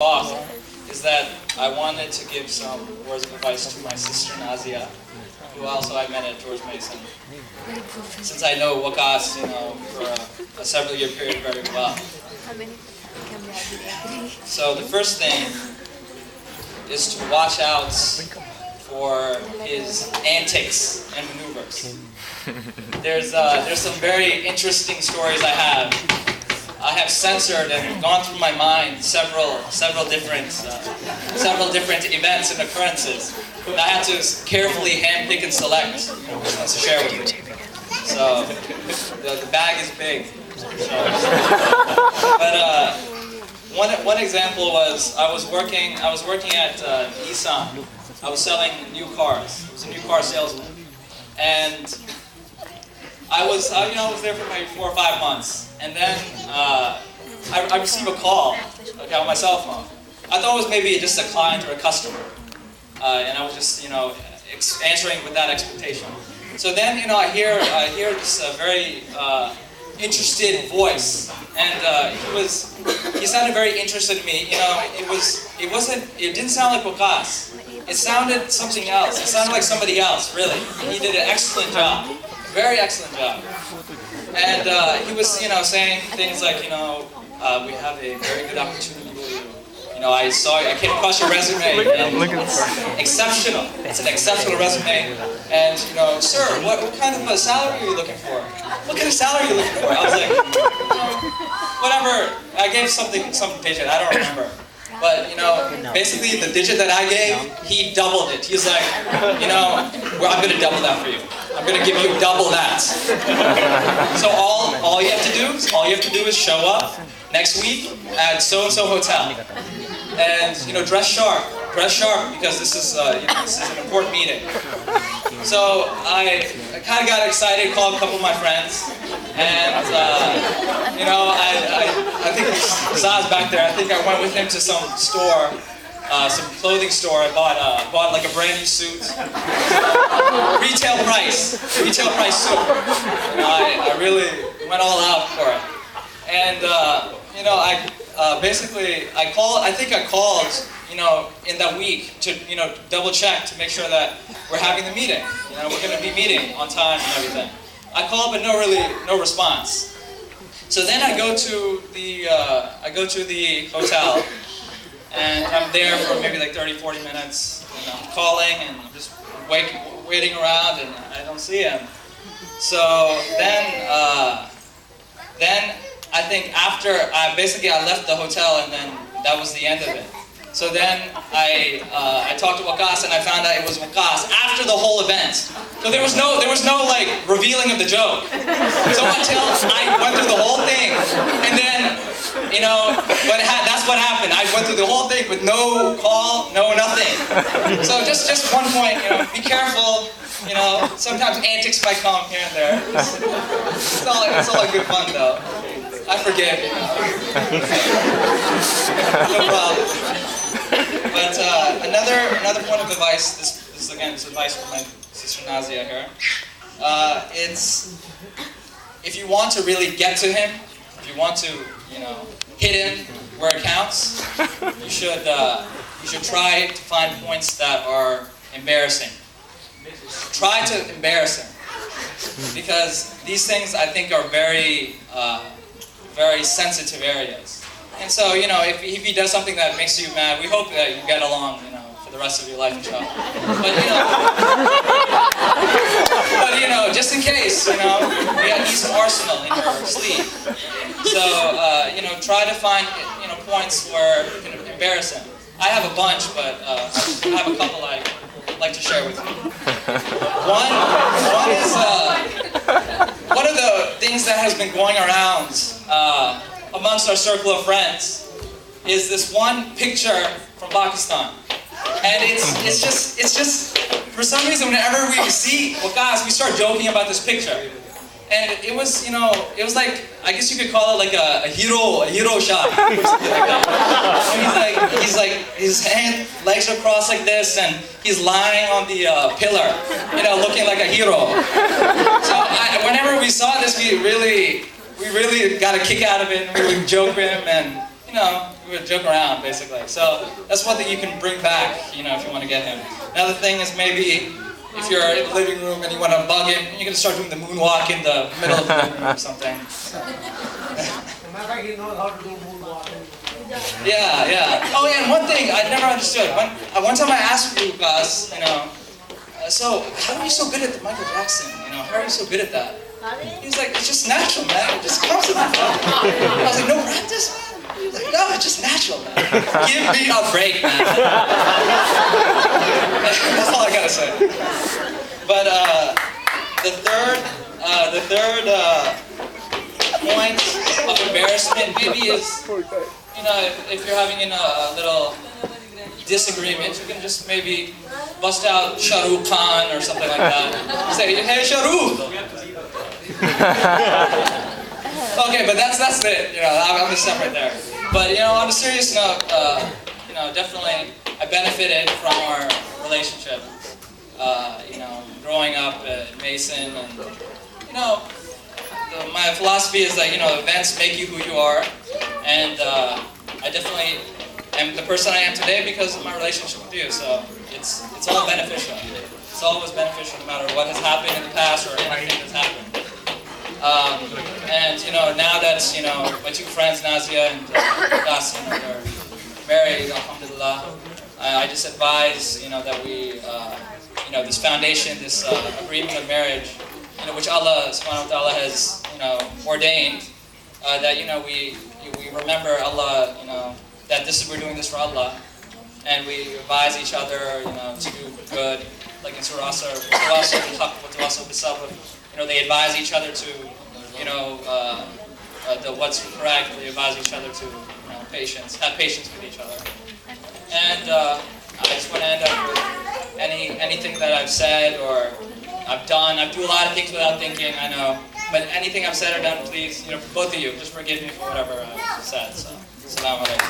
off is that I wanted to give some words of advice to my sister Nazia, who also I met at George Mason. Since I know Wakas, for a several-year period very well. So the first thing is to watch out for his antics and maneuvers. There's some very interesting stories I have censored and gone through my mind several different events and occurrences that I had to carefully handpick and select which ones to share with you. So the bag is big. But one example was I was working at Nissan. I was selling new cars. I was a new car salesman, and I was there for maybe 4 or 5 months. And then I received a call on my cell phone. I thought it was maybe just a client or a customer, and I was just answering with that expectation. So then I hear this very interested voice, and he sounded very interested in me. It didn't sound like Wakas. It sounded something else. It sounded like somebody else. Really, he did an excellent job, very excellent job. And he was, saying things like, we have a very good opportunity for you. I came across your resume, and it's exceptional. It's an exceptional resume. And, sir, what kind of a salary are you looking for? What kind of salary are you looking for? I was like, whatever. I gave some digit, I don't remember. But, basically the digit that I gave, he doubled it. He's like, I'm going to double that for you. I'm going to give you double that. So all you have to do is show up next week at so-and-so hotel. And, dress sharp because this is an important meeting. So I kind of got excited, called a couple of my friends, and I think Zah's back there. I think I went with him to some store, some clothing store. I bought like a brand new suit, retail price suit. I really went all out for it, and I called in that week to double check to make sure that we're having the meeting. We're going to be meeting on time and everything. I called, but no response. So then I go to the hotel, and I'm there for maybe like 30-40 minutes, calling and just waiting around, and I don't see him. So then I think after I left the hotel, and then that was the end of it. So then I talked to Wakas, and I found out it was Wakas after the whole event. So there was no like revealing of the joke. So until I went through the whole thing, and then that's what happened. I went through the whole thing with no call, no nothing. So just one point, be careful. Sometimes antics might come here and there. It's all good fun though. I forgive. No problem. But another point of advice. This again is advice from my sister Nazia here. It's if you want to really get to him, if you want to hit him where it counts, you should try to find points that are embarrassing. Try to embarrass him, because these things I think are very sensitive areas. And so, if he does something that makes you mad, we hope that you get along, for the rest of your life, inshallah. But, just in case, you need some arsenal in your sleeve. So, try to find, points where you can embarrass him. I have a bunch, but I have a couple I'd like to share with you. One is, one of the things that has been going around amongst our circle of friends is this one picture from Pakistan, and it's just for some reason whenever we see Wakas, we start joking about this picture, and it was like, I guess you could call it like a hero shot or something like that. And he's like his legs are crossed like this, and he's lying on the pillar, looking like a hero. So whenever we saw this, we really got a kick out of it, and we would joke with him, and we would joke around basically. So that's one thing you can bring back, you know, if you want to get him. Another thing is maybe if you're in the living room and you want to bug him, you're gonna start doing the moonwalk in the middle of the living room or something. Yeah. Oh, yeah, and one thing I never understood. One time I asked Lucas, you know, so how are you so good at the Michael Jackson? You know, how are you so good at that? He was like, it's just natural, man. It just comes to me. I was like, no practice, man? He was like, no, it's just natural, man. Give me a break, man. That's all I gotta say. But the third point of embarrassment maybe is, you know, if you're having a little disagreement, you can just maybe bust out Shah Rukh Khan or something like that. Say, hey, Shah Rukh! Okay, but that's it. You know, I'm gonna stop right there. But you know, on a serious note, you know, definitely I benefited from our relationship. You know, growing up at Mason, and you know, my philosophy is that, you know, events make you who you are, and I definitely am the person I am today because of my relationship with you. So it's all beneficial. It's always beneficial, no matter what has happened in the past or anything that's happened. And you know, now that, you know, my two friends Nazia and Das, you know, they're married, alhamdulillah, I just advise, you know, that we, you know, this foundation, this agreement of marriage, you know, which Allah subhanahu wa ta'ala has, you know, ordained, that, you know, we remember Allah, you know, that we're doing this for Allah, and we advise each other, you know, to do good, like in Surah Asr, you know, they advise each other to, you know, what's correct. They advise each other to, you know, patience, have patience with each other. And I just want to end up with anything that I've said or I've done. I do a lot of things without thinking, I know. But anything I've said or done, please, you know, both of you, just forgive me for whatever I've said. So, Assalamu alaikum.